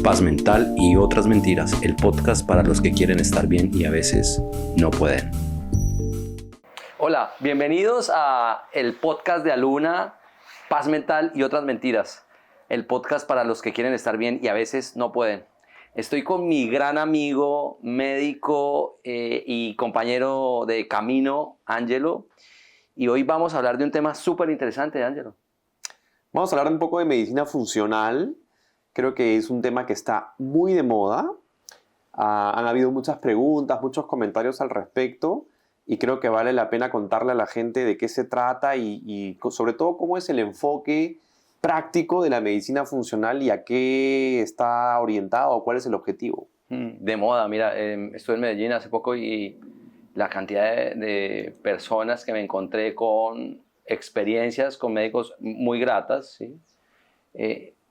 Paz Mental y otras mentiras, el podcast para los que quieren estar bien y a veces no pueden. Hola, bienvenidos a el podcast de Aluna, Paz Mental y otras mentiras, el podcast para los que quieren estar bien y a veces no pueden. Estoy con mi gran amigo, médico y compañero de camino, Ángelo, y hoy vamos a hablar de un tema súper interesante, Ángelo. Vamos a hablar un poco de medicina funcional. Creo que es un tema que está muy de moda. Han habido muchas preguntas, muchos comentarios al respecto y creo que vale la pena contarle a la gente de qué se trata y sobre todo cómo es el enfoque práctico de la medicina funcional y a qué está orientado o cuál es el objetivo. De moda, mira, estuve en Medellín hace poco y la cantidad de personas que me encontré con experiencias con médicos muy gratas, ¿sí?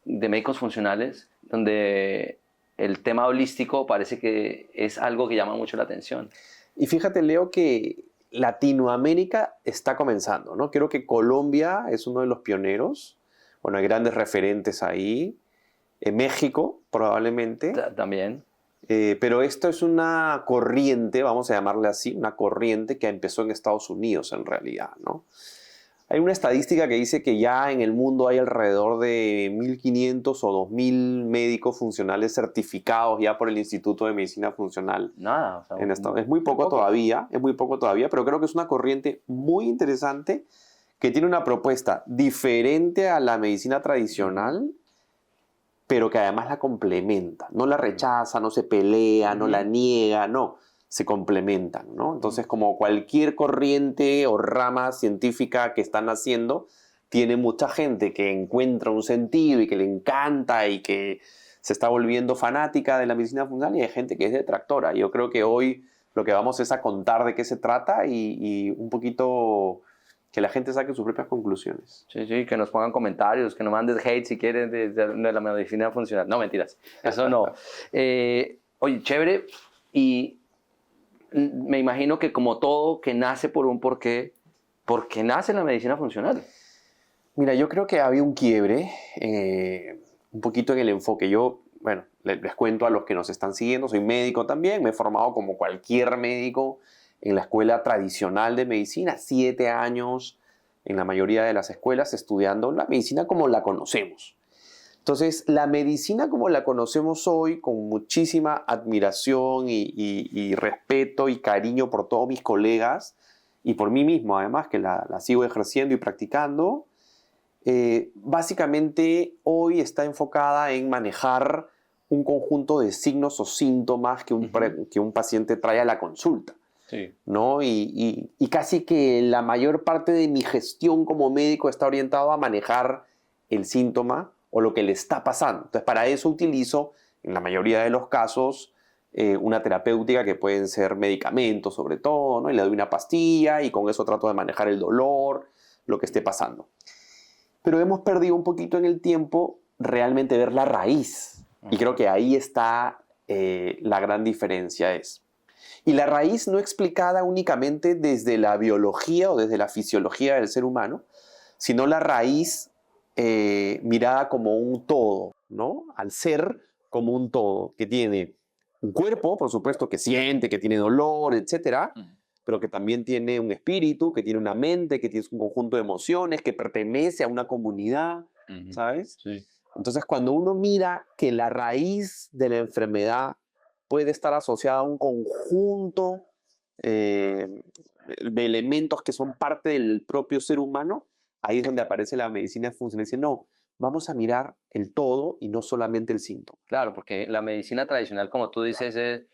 De médicos funcionales, donde el tema holístico parece que es algo que llama mucho la atención. Y fíjate, Leo, que Latinoamérica está comenzando, ¿no? Creo que Colombia es uno de los pioneros. Bueno, hay grandes referentes ahí. México, probablemente. También. Pero esto es una corriente, vamos a llamarle así, una corriente que empezó en Estados Unidos en realidad, ¿no? Hay una estadística que dice que ya en el mundo hay alrededor de 1.500 o 2.000 médicos funcionales certificados ya por el Instituto de Medicina Funcional. Nada. O sea, Es muy poco todavía, pero creo que es una corriente muy interesante que tiene una propuesta diferente a la medicina tradicional, pero que además la complementa. No la rechaza, no se pelea, no la niega, no. Se complementan, ¿no? Entonces, como cualquier corriente o rama científica que están haciendo, tiene mucha gente que encuentra un sentido y que le encanta y que se está volviendo fanática de la medicina funcional y hay gente que es detractora. Yo creo que hoy lo que vamos es a contar de qué se trata y un poquito que la gente saque sus propias conclusiones. Sí, que nos pongan comentarios, que nos manden hate si quieren de la medicina funcional. No, mentiras, eso no. Oye, chévere, y me imagino que como todo que nace por un porqué, ¿por qué nace la medicina funcional? Mira, yo creo que había un quiebre, un poquito en el enfoque. Yo, bueno, les cuento a los que nos están siguiendo, soy médico también, me he formado como cualquier médico en la escuela tradicional de medicina, 7 años en la mayoría de las escuelas estudiando la medicina como la conocemos. Entonces, la medicina como la conocemos hoy, con muchísima admiración y respeto y cariño por todos mis colegas y por mí mismo, además, que la sigo ejerciendo y practicando, básicamente hoy está enfocada en manejar un conjunto de signos o síntomas que un paciente trae a la consulta. Sí. ¿No? Y casi que la mayor parte de mi gestión como médico está orientado a manejar el síntoma o lo que le está pasando. Entonces, para eso utilizo, en la mayoría de los casos, una terapéutica que pueden ser medicamentos sobre todo, ¿no? Y le doy una pastilla y con eso trato de manejar el dolor, lo que esté pasando. Pero hemos perdido un poquito en el tiempo realmente ver la raíz. Y creo que ahí está la gran diferencia y la raíz no explicada únicamente desde la biología o desde la fisiología del ser humano, sino la raíz mirada como un todo, ¿no? Al ser como un todo, que tiene un cuerpo, por supuesto, que siente, que tiene dolor, etcétera, pero que también tiene un espíritu, que tiene una mente, que tiene un conjunto de emociones, que pertenece a una comunidad, ¿sabes? Sí. Entonces, cuando uno mira que la raíz de la enfermedad puede estar asociada a un conjunto de elementos que son parte del propio ser humano, ahí es donde aparece la medicina funcional. Dice, no, vamos a mirar el todo y no solamente el síntoma. Claro, porque la medicina tradicional, como tú dices,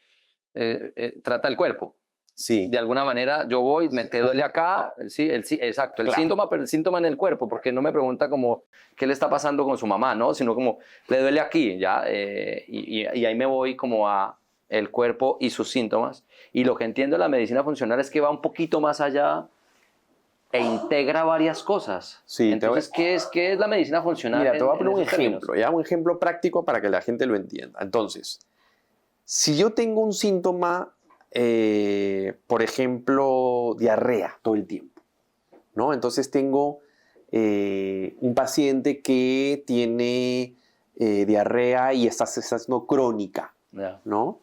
trata el cuerpo. Sí. De alguna manera, yo voy, te duele acá, sí, exacto, el Claro. síntoma, pero el síntoma en el cuerpo, porque no me pregunta como qué le está pasando con su mamá, ¿no? Sino como, le duele aquí, ¿ya? Y ahí me voy como a el cuerpo y sus síntomas. Y lo que entiendo de la medicina funcional es que va un poquito más allá e integra varias cosas. Sí, entonces, ¿qué es la medicina funcional? Mira, te voy a poner un esos términos? ejemplo, ¿ya? Un ejemplo práctico para que la gente lo entienda. Entonces, si yo tengo un síntoma, por ejemplo, diarrea todo el tiempo, ¿no? Entonces tengo un paciente que tiene diarrea y está siendo crónica, Ya. ¿no?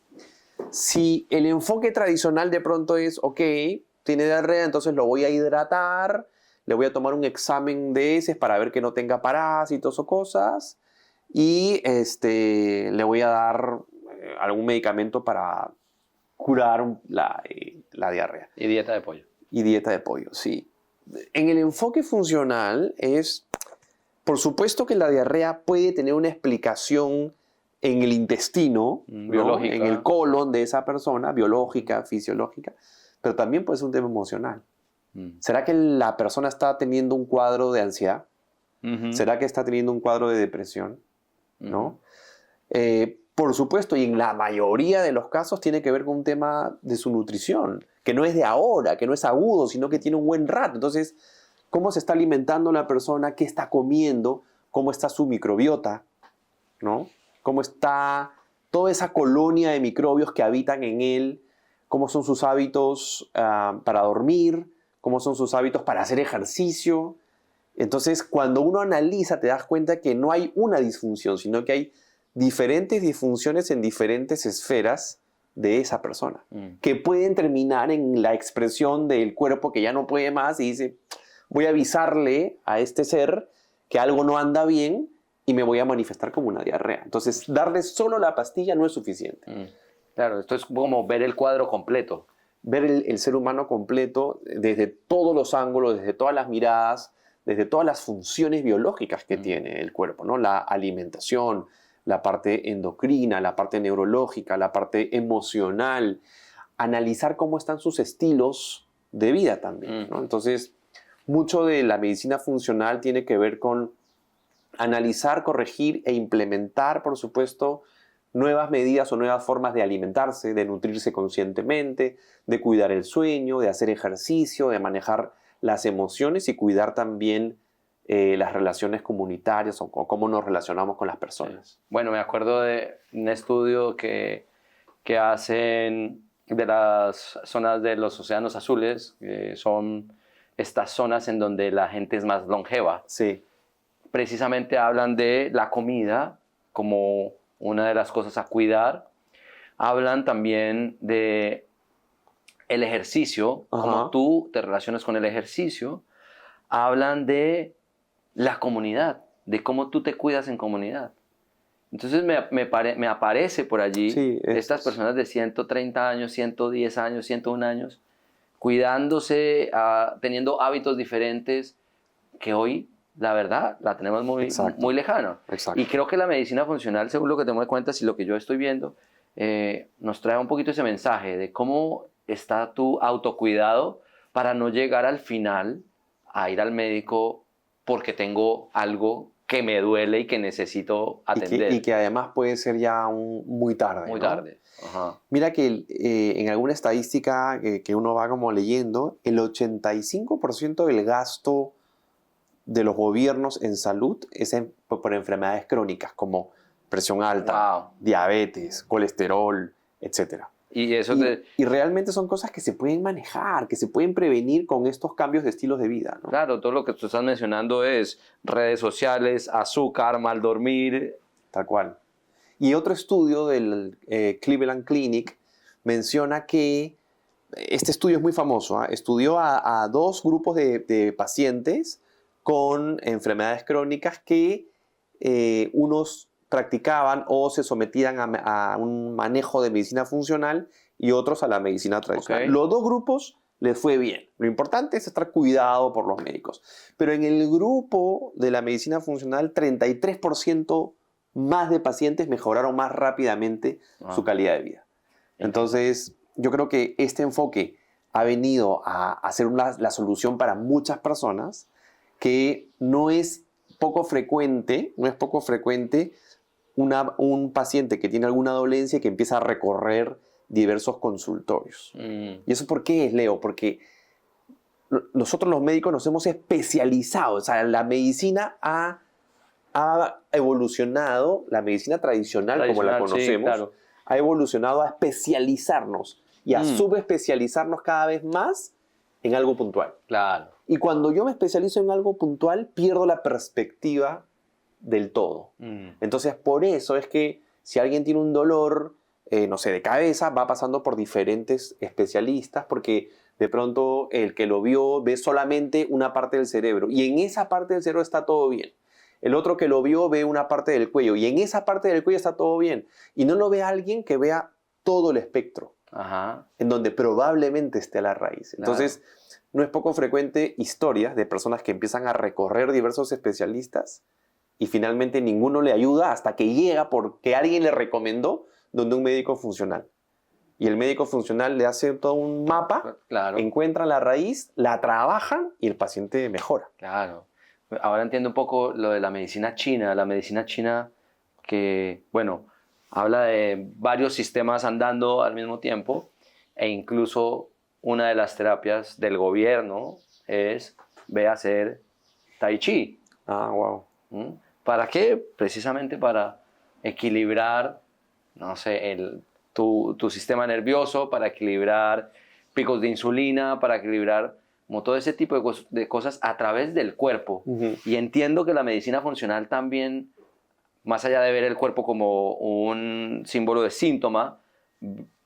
Si el enfoque tradicional de pronto es, ok, tiene diarrea, entonces lo voy a hidratar, le voy a tomar un examen de heces para ver que no tenga parásitos o cosas, y le voy a dar algún medicamento para curar la diarrea. Y dieta de pollo. Y dieta de pollo, sí. En el enfoque funcional es, por supuesto que la diarrea puede tener una explicación en el intestino, ¿no? Biológica. En el colon de esa persona, biológica, fisiológica, pero también puede ser un tema emocional. ¿Será que la persona está teniendo un cuadro de ansiedad? Ujú. ¿Será que está teniendo un cuadro de depresión? ¿No? Por supuesto, y en la mayoría de los casos tiene que ver con un tema de su nutrición, que no es de ahora, que no es agudo, sino que tiene un buen rato. Entonces, ¿cómo se está alimentando la persona? ¿Qué está comiendo? ¿Cómo está su microbiota? ¿No? ¿Cómo está toda esa colonia de microbios que habitan en él? ¿Cómo son sus hábitos para dormir? ¿Cómo son sus hábitos para hacer ejercicio? Entonces, cuando uno analiza, te das cuenta que no hay una disfunción, sino que hay diferentes disfunciones en diferentes esferas de esa persona, que pueden terminar en la expresión del cuerpo que ya no puede más y dice, voy a avisarle a este ser que algo no anda bien y me voy a manifestar como una diarrea. Entonces, darle solo la pastilla no es suficiente. Claro, esto es como ver el cuadro completo. Ver el ser humano completo desde todos los ángulos, desde todas las miradas, desde todas las funciones biológicas que tiene el cuerpo, ¿no? La alimentación, la parte endocrina, la parte neurológica, la parte emocional, analizar cómo están sus estilos de vida también, ¿no? Entonces, mucho de la medicina funcional tiene que ver con analizar, corregir e implementar, por supuesto, nuevas medidas o nuevas formas de alimentarse, de nutrirse conscientemente, de cuidar el sueño, de hacer ejercicio, de manejar las emociones y cuidar también las relaciones comunitarias o cómo nos relacionamos con las personas. Bueno, me acuerdo de un estudio que hacen de las zonas de los océanos azules, que son estas zonas en donde la gente es más longeva. Sí. Precisamente hablan de la comida como una de las cosas a cuidar. Hablan también de el ejercicio, cómo tú te relacionas con el ejercicio. Hablan de la comunidad, de cómo tú te cuidas en comunidad. Entonces me aparece por allí estas personas de 130 años, 110 años, 101 años, cuidándose, teniendo hábitos diferentes que hoy, la verdad, la tenemos muy lejano. Exacto. Y creo que la medicina funcional, según lo que te doy cuenta y lo que yo estoy viendo, nos trae un poquito ese mensaje de cómo está tu autocuidado para no llegar al final a ir al médico porque tengo algo que me duele y que necesito atender. Y que además puede ser ya muy tarde. Muy ¿no? tarde. Ajá. Mira que en alguna estadística que uno va como leyendo, el 85% del gasto de los gobiernos en salud es por enfermedades crónicas como presión alta, diabetes, colesterol, etc. Y realmente son cosas que se pueden manejar, que se pueden prevenir con estos cambios de estilos de vida, ¿no? Claro, todo lo que tú estás mencionando es redes sociales, azúcar, mal dormir. Tal cual. Y otro estudio del Cleveland Clinic menciona que, este estudio es muy famoso, estudió a 2 grupos de pacientes con enfermedades crónicas que unos practicaban o se sometían a un manejo de medicina funcional y otros a la medicina tradicional. Los 2 grupos les fue bien. Lo importante es estar cuidado por los médicos. Pero en el grupo de la medicina funcional, 33% más de pacientes mejoraron más rápidamente su calidad de vida. Entonces, yo creo que este enfoque ha venido a ser la solución para muchas personas, que no es poco frecuente un paciente que tiene alguna dolencia que empieza a recorrer diversos consultorios. ¿Y eso por qué es, Leo? Porque nosotros los médicos nos hemos especializado. O sea, la medicina ha evolucionado, la medicina tradicional como la conocemos, sí, claro, ha evolucionado a especializarnos y a subespecializarnos cada vez más en algo puntual. Claro. Y cuando yo me especializo en algo puntual, pierdo la perspectiva del todo. Entonces, por eso es que si alguien tiene un dolor, no sé, de cabeza, va pasando por diferentes especialistas, porque de pronto el que lo vio ve solamente una parte del cerebro, y en esa parte del cerebro está todo bien. El otro que lo vio ve una parte del cuello, y en esa parte del cuello está todo bien. Y no lo ve alguien que vea todo el espectro, en donde probablemente esté la raíz. Entonces, no es poco frecuente historias de personas que empiezan a recorrer diversos especialistas y finalmente ninguno le ayuda hasta que llega porque alguien le recomendó donde un médico funcional. Y el médico funcional le hace todo un mapa, encuentra la raíz, la trabajan y el paciente mejora. Claro. Ahora entiendo un poco lo de la medicina china. La medicina china que, bueno, habla de varios sistemas andando al mismo tiempo, e incluso una de las terapias del gobierno es ve a hacer tai chi. Wow. ¿Para qué? Precisamente para equilibrar, no sé, tu sistema nervioso, para equilibrar picos de insulina, para equilibrar como todo ese tipo de cosas a través del cuerpo. Y entiendo que la medicina funcional también, más allá de ver el cuerpo como un símbolo de síntoma,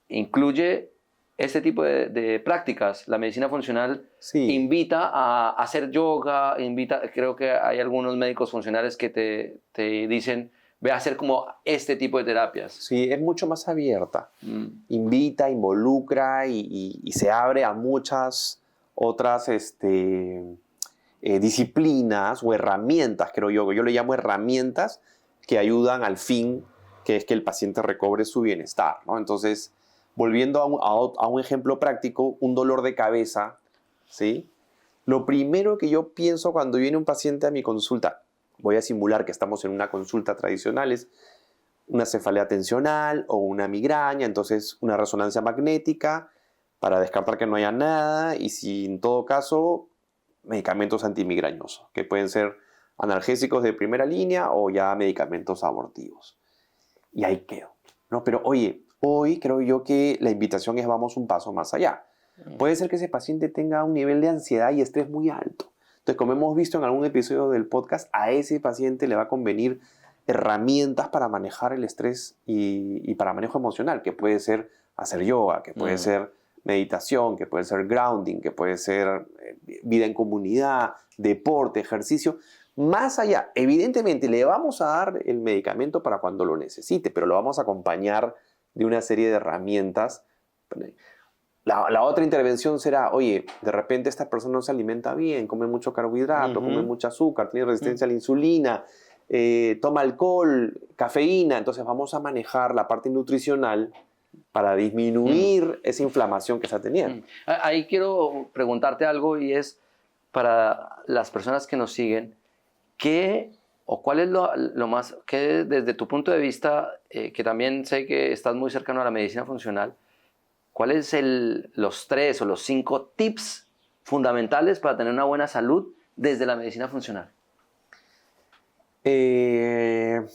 incluye este tipo de prácticas. La medicina funcional invita a hacer yoga, creo que hay algunos médicos funcionales que te dicen, ve a hacer como este tipo de terapias. Sí, es mucho más abierta. Invita, involucra y se abre a muchas otras disciplinas o herramientas, creo yo. Yo le llamo herramientas que ayudan al fin, que es que el paciente recobre su bienestar, ¿no? Entonces, volviendo a un ejemplo práctico, un dolor de cabeza, ¿sí? Lo primero que yo pienso cuando viene un paciente a mi consulta, voy a simular que estamos en una consulta tradicional, es una cefalea tensional o una migraña, entonces una resonancia magnética para descartar que no haya nada, y si en todo caso, medicamentos antimigrañosos, que pueden ser analgésicos de primera línea o ya medicamentos abortivos. Y ahí quedo, ¿no? Pero oye, hoy creo yo que la invitación es vamos un paso más allá. Puede ser que ese paciente tenga un nivel de ansiedad y estrés muy alto. Entonces, como hemos visto en algún episodio del podcast, a ese paciente le va a convenir herramientas para manejar el estrés y para manejo emocional, que puede ser hacer yoga, que puede ser meditación, que puede ser grounding, que puede ser vida en comunidad, deporte, ejercicio. Más allá, evidentemente le vamos a dar el medicamento para cuando lo necesite, pero lo vamos a acompañar de una serie de herramientas. La otra intervención será, oye, de repente esta persona no se alimenta bien, come mucho carbohidrato, come mucho azúcar, tiene resistencia a la insulina, toma alcohol, cafeína. Entonces vamos a manejar la parte nutricional para disminuir esa inflamación que está teniendo. Ahí quiero preguntarte algo, y es para las personas que nos siguen, ¿qué o cuál es lo más, que desde tu punto de vista, que también sé que estás muy cercano a la medicina funcional, cuáles los 3 o los 5 tips fundamentales para tener una buena salud desde la medicina funcional? 3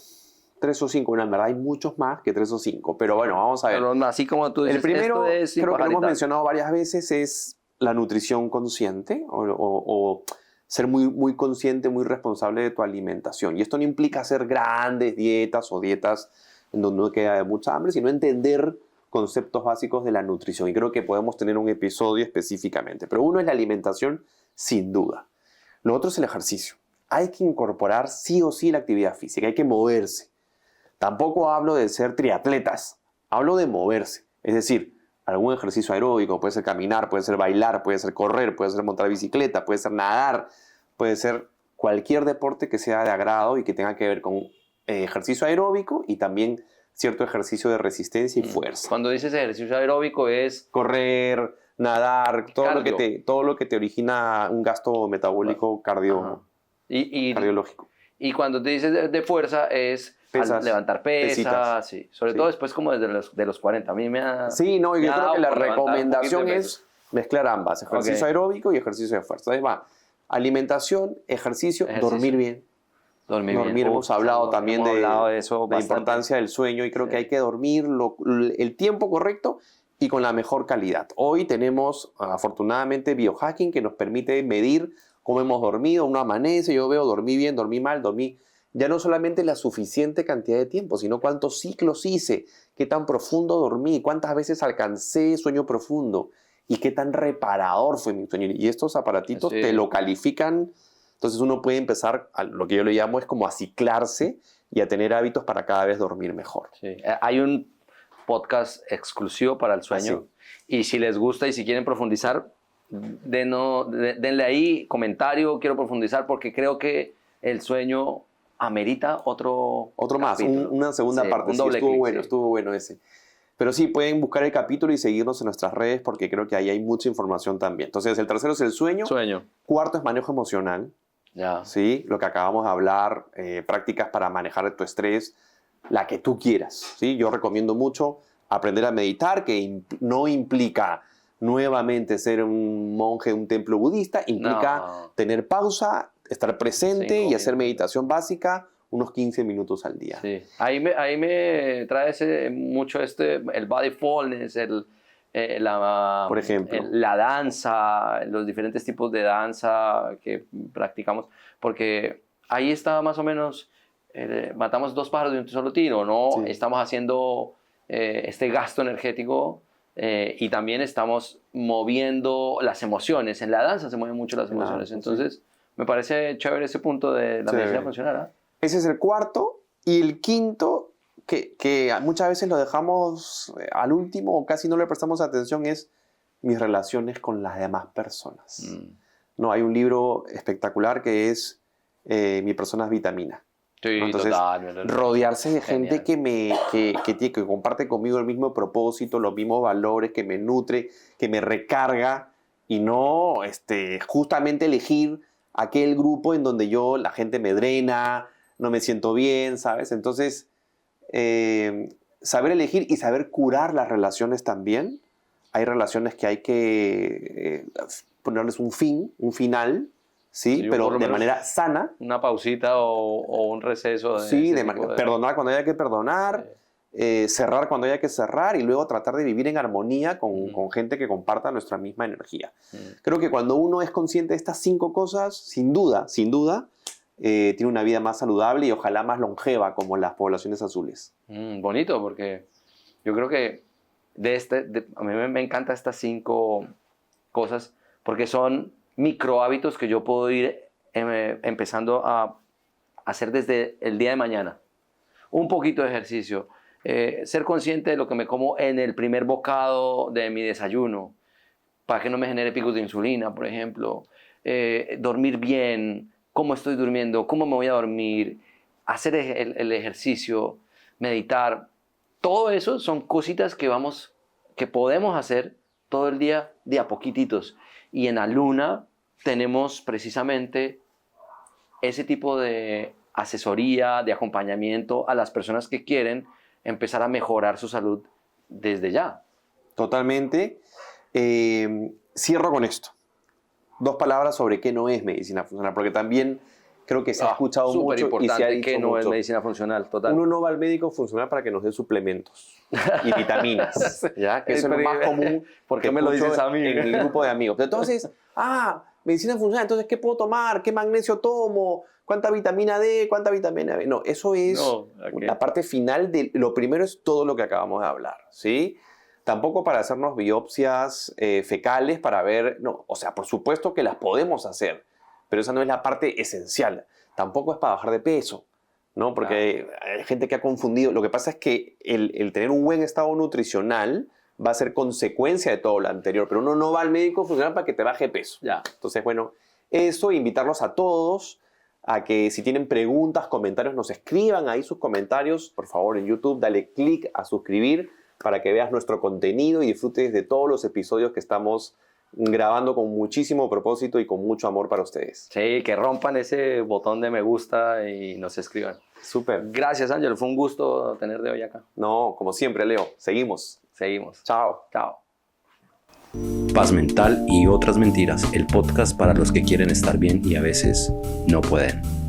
o 5, bueno, en verdad hay muchos más que 3 o 5, pero bueno, vamos a ver. Pero así como tú dices, el primero, esto creo que lo hemos mencionado varias veces, es la nutrición consciente o ser muy consciente, muy responsable de tu alimentación. Y esto no implica hacer grandes dietas o dietas en donde uno queda de mucha hambre, sino entender conceptos básicos de la nutrición. Y creo que podemos tener un episodio específicamente. Pero uno es la alimentación, sin duda. Lo otro es el ejercicio. Hay que incorporar sí o sí la actividad física, hay que moverse. Tampoco hablo de ser triatletas, hablo de moverse. Es decir, algún ejercicio aeróbico, puede ser caminar, puede ser bailar, puede ser correr, puede ser montar bicicleta, puede ser nadar, puede ser cualquier deporte que sea de agrado y que tenga que ver con ejercicio aeróbico y también cierto ejercicio de resistencia y fuerza. Cuando dices ejercicio aeróbico es correr, nadar, todo lo que te origina un gasto metabólico cardiológico. Y cuando te dices de fuerza es levantar pesas, sí. Sobre todo después como desde los 40. A mí me ha... Sí, no, yo creo que la recomendación es mezclar ambas, ejercicio aeróbico y ejercicio de fuerza. Entonces va, alimentación, ejercicio, dormir bien. Dormir bien. Hemos hablado también de eso, la importancia del sueño, y creo que hay que dormir el tiempo correcto y con la mejor calidad. Hoy tenemos, afortunadamente, biohacking que nos permite medir cómo hemos dormido. Uno amanece, yo veo, dormí bien, dormí mal, dormí ya no solamente la suficiente cantidad de tiempo, sino cuántos ciclos hice, qué tan profundo dormí, cuántas veces alcancé sueño profundo y qué tan reparador fue mi sueño. Y estos aparatitos Sí. te lo califican, entonces uno puede empezar, a lo que yo le llamo es como a ciclarse y a tener hábitos para cada vez dormir mejor. Sí. Hay un podcast exclusivo para el sueño. Y si les gusta y si quieren profundizar, denle ahí comentario, quiero profundizar, porque creo que el sueño amerita otro más, una segunda parte. Un doble estuvo clic, bueno, sí. estuvo bueno ese. Pero sí, pueden buscar el capítulo y seguirnos en nuestras redes porque creo que ahí hay mucha información también. Entonces, el tercero es el sueño. Cuarto es manejo emocional. Ya. ¿Sí? Lo que acabamos de hablar, prácticas para manejar tu estrés, la que tú quieras. ¿Sí? Yo recomiendo mucho aprender a meditar, que no implica nuevamente ser un monje de un templo budista, implica tener pausa, estar presente 5 y hacer minutos. meditación básica unos 15 minutos al día. Sí. Ahí me trae mucho el body fullness, Por ejemplo. la danza, los diferentes tipos de danza que practicamos, porque ahí está más o menos, matamos 2 pájaros de un solo tiro, ¿no? Sí. Estamos haciendo este gasto energético y también estamos moviendo las emociones. En la danza se mueven mucho las emociones, entonces me parece chévere ese punto de la medicina funcional, ¿eh? Ese es el cuarto. Y el quinto, que muchas veces lo dejamos al último o casi no le prestamos atención, es mis relaciones con las demás personas. No, hay un libro espectacular que es Mi persona es vitamina. Sí, ¿no? Entonces, rodearse de gente que comparte conmigo el mismo propósito, los mismos valores, que me nutre, que me recarga, y no justamente elegir aquel grupo en donde la gente me drena, no me siento bien, ¿sabes? Entonces, saber elegir y saber curar las relaciones también. Hay relaciones que hay que ponerles un final, ¿sí? Pero de manera sana. Una pausita o un receso. Sí, perdonar cuando haya que perdonar, cerrar cuando haya que cerrar y luego tratar de vivir en armonía con gente que comparta nuestra misma energía. Creo que cuando uno es consciente de estas 5 cosas, sin duda, tiene una vida más saludable y ojalá más longeva como las poblaciones azules. Bonito, porque yo creo que a mí me encantan estas 5 cosas porque son micro hábitos que yo puedo ir empezando a hacer desde el día de mañana. Un poquito de ejercicio, ser consciente de lo que me como en el primer bocado de mi desayuno, para que no me genere picos de insulina, por ejemplo. Dormir bien, cómo estoy durmiendo, cómo me voy a dormir, hacer el ejercicio, meditar. Todo eso son cositas que podemos hacer todo el día de a poquititos. Y en Aluna tenemos precisamente ese tipo de asesoría, de acompañamiento a las personas que quieren empezar a mejorar su salud desde ya. Totalmente. Cierro con esto. 2 palabras sobre qué no es medicina funcional, porque también creo que se ha escuchado mucho y se ha dicho que no mucho. es medicina funcional, total. Uno no va al médico funcional para que nos dé suplementos y vitaminas, ¿ya? Que eso es lo más común. ¿Por qué me lo dices a mí? En el grupo de amigos. Entonces, medicina funcional, entonces, ¿qué puedo tomar? ¿Qué magnesio tomo? ¿Cuánta vitamina D? ¿Cuánta vitamina B? No, eso es la parte final de... Lo primero es todo lo que acabamos de hablar, ¿sí? Tampoco para hacernos biopsias fecales para ver... No, o sea, por supuesto que las podemos hacer, pero esa no es la parte esencial. Tampoco es para bajar de peso, ¿no? Porque hay gente que ha confundido. Lo que pasa es que el tener un buen estado nutricional va a ser consecuencia de todo lo anterior, pero uno no va al médico funcional para que te baje peso. Entonces, bueno, eso, invitarlos a todos a que si tienen preguntas, comentarios, nos escriban ahí sus comentarios. Por favor, en YouTube, dale click a suscribir para que veas nuestro contenido y disfrutes de todos los episodios que estamos grabando con muchísimo propósito y con mucho amor para ustedes. Sí, que rompan ese botón de me gusta y nos escriban. Súper. Gracias, Ángel. Fue un gusto tenerte hoy acá. No, como siempre, Leo. Seguimos. Chao. Chao. Paz Mental y otras mentiras, el podcast para los que quieren estar bien y a veces no pueden.